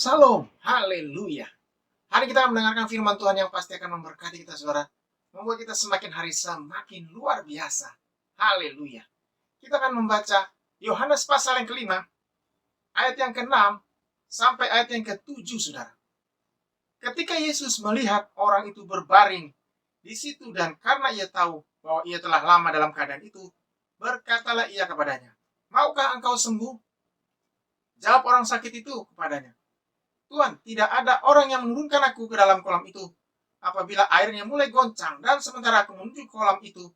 Salam, haleluya. Hari kita akan mendengarkan firman Tuhan yang pasti akan memberkati kita, saudara. Membuat kita semakin hari semakin luar biasa. Haleluya. Kita akan membaca Yohanes pasal yang kelima, ayat yang ke-6 sampai ayat yang ke-7, saudara. Ketika Yesus melihat orang itu berbaring di situ dan karena ia tahu bahwa ia telah lama dalam keadaan itu, berkatalah ia kepadanya, "Maukah engkau sembuh?" Jawab orang sakit itu kepadanya, "Tuhan, tidak ada orang yang menurunkan aku ke dalam kolam itu apabila airnya mulai goncang, dan sementara aku menuju kolam itu,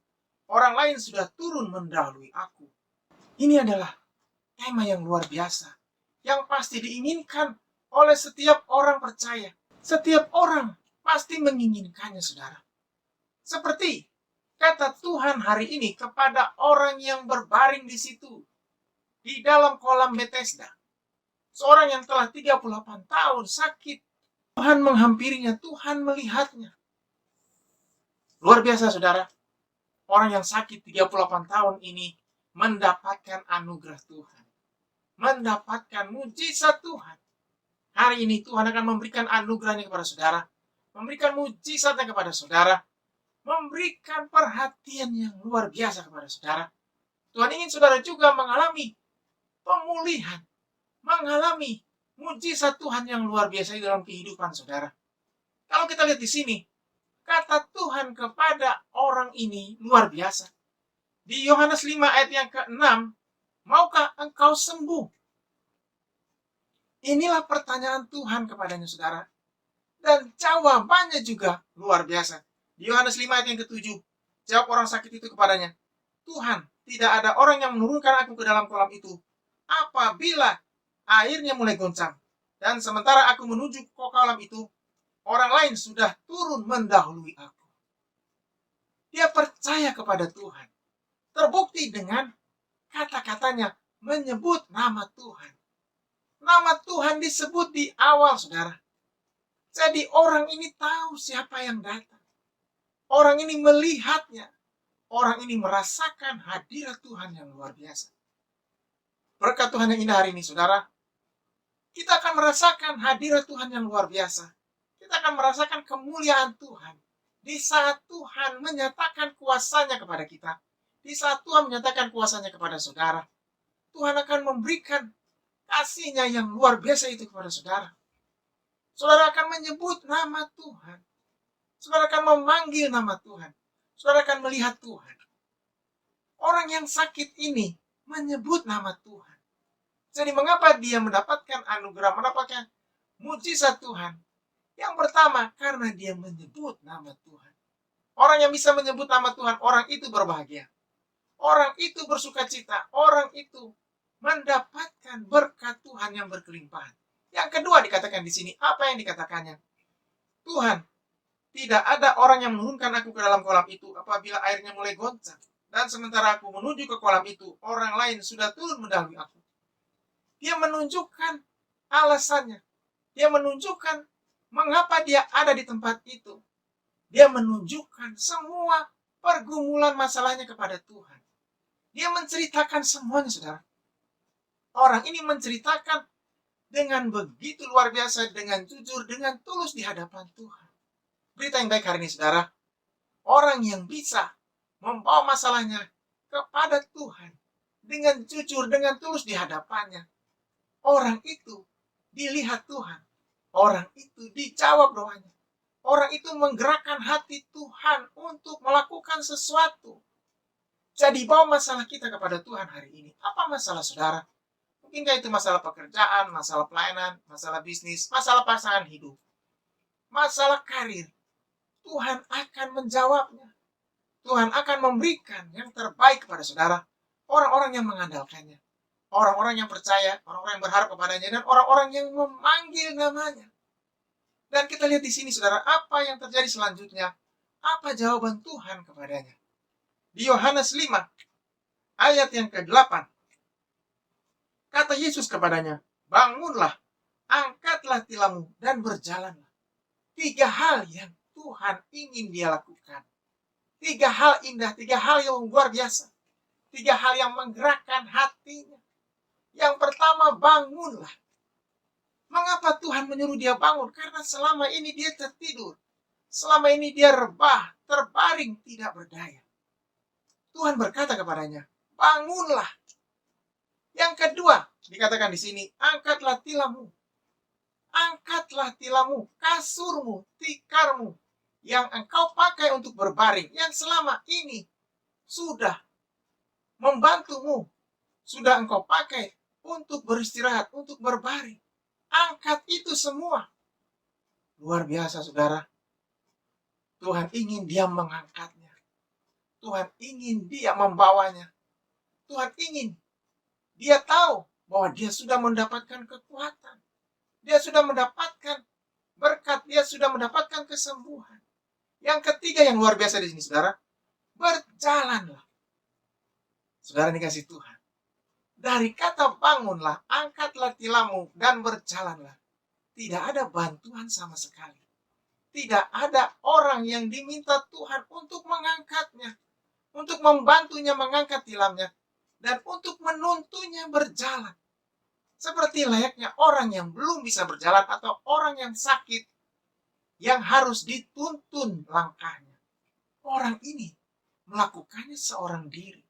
orang lain sudah turun mendahului aku." Ini adalah tema yang luar biasa, yang pasti diinginkan oleh setiap orang percaya. Setiap orang pasti menginginkannya, saudara. Seperti kata Tuhan hari ini kepada orang yang berbaring di situ, di dalam kolam Bethesda. Seorang yang telah 38 tahun sakit. Tuhan menghampirinya, Tuhan melihatnya. Luar biasa, saudara. Orang yang sakit 38 tahun ini mendapatkan anugerah Tuhan. Mendapatkan mujizat Tuhan. Hari ini Tuhan akan memberikan anugerahnya kepada saudara. Memberikan mujizatnya kepada saudara. Memberikan perhatian yang luar biasa kepada saudara. Tuhan ingin saudara juga mengalami pemulihan. Mengalami mujizat Tuhan yang luar biasa di dalam kehidupan saudara. Kalau kita lihat di sini, kata Tuhan kepada orang ini luar biasa. Di Yohanes 5 ayat yang ke-6, "Maukah engkau sembuh?" Inilah pertanyaan Tuhan kepadanya, saudara. Dan jawabannya juga luar biasa. Di Yohanes 5 ayat yang ke-7, jawab orang sakit itu kepadanya, "Tuhan, tidak ada orang yang menurunkan aku ke dalam kolam itu apabila airnya mulai goncang. Dan sementara aku menuju ke kolam itu, orang lain sudah turun mendahului aku." Dia percaya kepada Tuhan. Terbukti dengan kata-katanya menyebut nama Tuhan. Nama Tuhan disebut di awal, saudara. Jadi orang ini tahu siapa yang datang. Orang ini melihatnya. Orang ini merasakan hadirat Tuhan yang luar biasa. Berkat Tuhan yang indah hari ini, saudara. Kita akan merasakan hadirat Tuhan yang luar biasa. Kita akan merasakan kemuliaan Tuhan. Di saat Tuhan menyatakan kuasanya kepada kita. Di saat Tuhan menyatakan kuasanya kepada saudara. Tuhan akan memberikan kasih-Nya yang luar biasa itu kepada saudara. Saudara akan menyebut nama Tuhan. Saudara akan memanggil nama Tuhan. Saudara akan melihat Tuhan. Orang yang sakit ini menyebut nama Tuhan. Jadi mengapa dia mendapatkan anugerah, mendapatkan mujizat Tuhan? Yang pertama, karena dia menyebut nama Tuhan. Orang yang bisa menyebut nama Tuhan, orang itu berbahagia. Orang itu bersuka cita. Orang itu mendapatkan berkat Tuhan yang berkelimpahan. Yang kedua dikatakan di sini, apa yang dikatakannya? Tuhan, tidak ada orang yang menurunkan aku ke dalam kolam itu apabila airnya mulai goncang. Dan sementara aku menuju ke kolam itu, orang lain sudah turun mendahului aku. Dia menunjukkan alasannya. Dia menunjukkan mengapa dia ada di tempat itu. Dia menunjukkan semua pergumulan masalahnya kepada Tuhan. Dia menceritakan semuanya, saudara. Orang ini menceritakan dengan begitu luar biasa, dengan jujur, dengan tulus di hadapan Tuhan. Berita yang baik hari ini, saudara. Orang yang bisa membawa masalahnya kepada Tuhan dengan jujur, dengan tulus di hadapannya. Orang itu dilihat Tuhan. Orang itu dijawab doanya. Orang itu menggerakkan hati Tuhan untuk melakukan sesuatu. Jadi bawa masalah kita kepada Tuhan hari ini. Apa masalah saudara? Mungkinkah itu masalah pekerjaan, masalah pelayanan, masalah bisnis, masalah pasangan hidup, masalah karir. Tuhan akan menjawabnya. Tuhan akan memberikan yang terbaik kepada saudara. Orang-orang yang mengandalkannya. Orang-orang yang percaya, orang-orang yang berharap kepadanya, dan orang-orang yang memanggil namanya. Dan kita lihat di sini, saudara, apa yang terjadi selanjutnya. Apa jawaban Tuhan kepadanya. Di Yohanes 5, ayat yang ke-8. Kata Yesus kepadanya, "Bangunlah, angkatlah tilammu, dan berjalanlah." 3 hal yang Tuhan ingin dia lakukan. 3 hal indah, 3 hal yang luar biasa. 3 hal yang menggerakkan hatinya. Yang pertama, bangunlah. Mengapa Tuhan menyuruh dia bangun? Karena selama ini dia tertidur. Selama ini dia rebah, terbaring, tidak berdaya. Tuhan berkata kepadanya, bangunlah. Yang kedua, dikatakan di sini, angkatlah tilammu. Angkatlah tilammu, kasurmu, tikarmu, yang engkau pakai untuk berbaring, yang selama ini sudah membantumu, sudah engkau pakai untuk beristirahat, untuk berbaring. Angkat itu semua. Luar biasa, saudara. Tuhan ingin dia mengangkatnya. Tuhan ingin dia membawanya. Tuhan ingin dia tahu bahwa dia sudah mendapatkan kekuatan. Dia sudah mendapatkan berkat. Dia sudah mendapatkan kesembuhan. Yang ketiga yang luar biasa di sini, saudara. Berjalanlah. Saudara dikasih Tuhan. Dari kata bangunlah, angkatlah tilammu, dan berjalanlah. Tidak ada bantuan sama sekali. Tidak ada orang yang diminta Tuhan untuk mengangkatnya. Untuk membantunya mengangkat tilamnya. Dan untuk menuntunnya berjalan. Seperti layaknya orang yang belum bisa berjalan atau orang yang sakit yang harus dituntun langkahnya. Orang ini melakukannya seorang diri.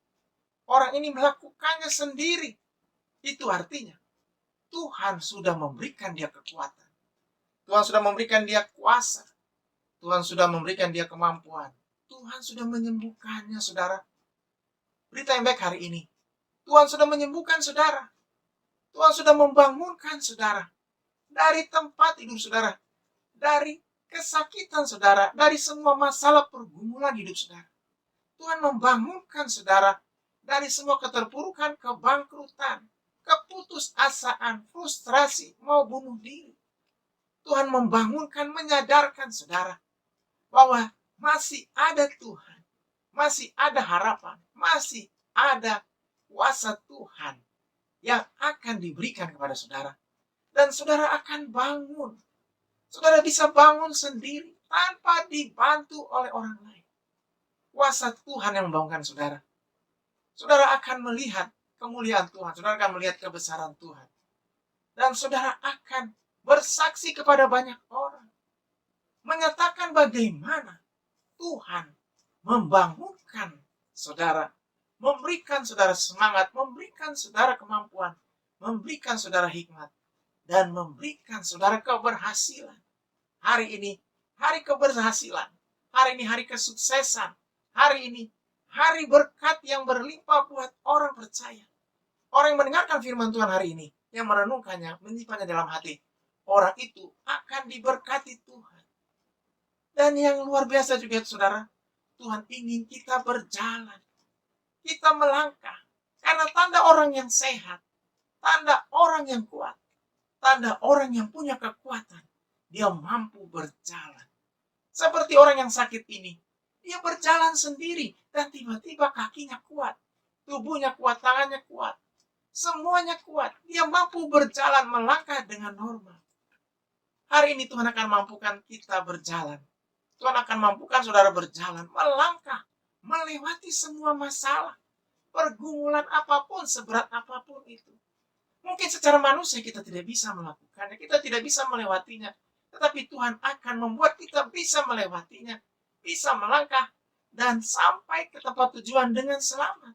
Orang ini melakukannya sendiri. Itu artinya Tuhan sudah memberikan dia kekuatan. Tuhan sudah memberikan dia kuasa. Tuhan sudah memberikan dia kemampuan. Tuhan sudah menyembuhkannya, saudara. Berita yang baik hari ini. Tuhan sudah menyembuhkan saudara. Tuhan sudah membangunkan saudara. Dari tempat tidur saudara. Dari kesakitan saudara. Dari semua masalah pergumulan hidup saudara. Tuhan membangunkan saudara. Dari semua keterpurukan, kebangkrutan, keputusasaan, frustrasi, mau bunuh diri. Tuhan membangunkan, menyadarkan saudara. Bahwa masih ada Tuhan. Masih ada harapan. Masih ada kuasa Tuhan yang akan diberikan kepada saudara. Dan saudara akan bangun. Saudara bisa bangun sendiri tanpa dibantu oleh orang lain. Kuasa Tuhan yang membangunkan saudara. Saudara akan melihat kemuliaan Tuhan. Saudara akan melihat kebesaran Tuhan. Dan saudara akan bersaksi kepada banyak orang. Menyatakan bagaimana Tuhan membangunkan saudara. Memberikan saudara semangat, memberikan saudara kemampuan, memberikan saudara hikmat, dan memberikan saudara keberhasilan. Hari ini, hari keberhasilan. Hari ini, hari kesuksesan. Hari ini, hari berkat yang berlimpah buat orang percaya. Orang yang mendengarkan firman Tuhan hari ini, yang merenungkannya, menyimpannya dalam hati, orang itu akan diberkati Tuhan. Dan yang luar biasa juga, saudara, Tuhan ingin kita berjalan. Kita melangkah. Karena tanda orang yang sehat, tanda orang yang kuat, tanda orang yang punya kekuatan, dia mampu berjalan. Seperti orang yang sakit ini, dia berjalan sendiri dan tiba-tiba kakinya kuat, tubuhnya kuat, tangannya kuat, semuanya kuat. Dia mampu berjalan, melangkah dengan normal. Hari ini Tuhan akan mampukan kita berjalan. Tuhan akan mampukan saudara berjalan, melangkah, melewati semua masalah, pergumulan apapun, seberat apapun itu. Mungkin secara manusia kita tidak bisa melakukannya, kita tidak bisa melewatinya. Tetapi Tuhan akan membuat kita bisa melewatinya, bisa melangkah, dan sampai ke tempat tujuan dengan selamat.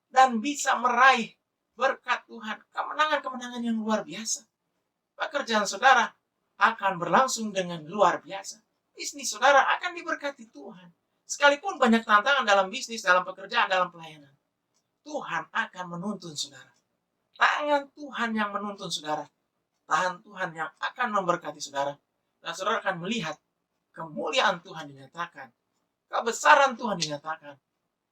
Dan bisa meraih berkat Tuhan, kemenangan-kemenangan yang luar biasa. Pekerjaan saudara akan berlangsung dengan luar biasa. Bisnis saudara akan diberkati Tuhan. Sekalipun banyak tantangan dalam bisnis, dalam pekerjaan, dalam pelayanan, Tuhan akan menuntun saudara. Tangan Tuhan yang menuntun saudara. Tangan Tuhan yang akan memberkati saudara. Dan saudara akan melihat kemuliaan Tuhan dinyatakan. Kebesaran Tuhan dinyatakan.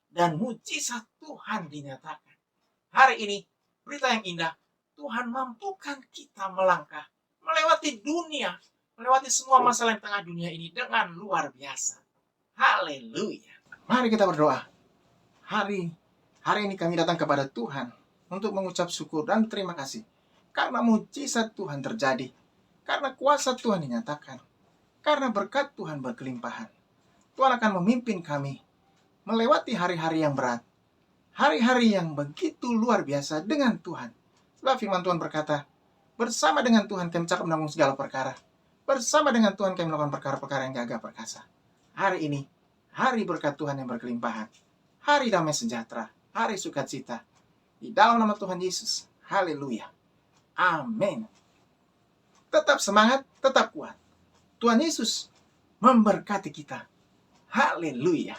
Dan mujizat Tuhan dinyatakan. Hari ini, berita yang indah. Tuhan mampukan kita melangkah. Melewati dunia. Melewati semua masalah yang tengah dunia ini dengan luar biasa. Haleluya. Mari kita berdoa. Hari ini kami datang kepada Tuhan untuk mengucap syukur dan terima kasih. Karena mujizat Tuhan terjadi. Karena kuasa Tuhan dinyatakan. Karena berkat Tuhan berkelimpahan. Tuhan akan memimpin kami melewati hari-hari yang berat. Hari-hari yang begitu luar biasa dengan Tuhan. Sebab firman Tuhan berkata, Bersama dengan Tuhan kami cakap menanggung segala perkara. Bersama dengan Tuhan kami melakukan perkara-perkara yang gagah perkasa. Hari ini, hari berkat Tuhan yang berkelimpahan. Hari damai sejahtera. Hari sukacita. Di dalam nama Tuhan Yesus. Haleluya. Amin. Tetap semangat, tetap kuat. Tuhan Yesus memberkati kita. Haleluya.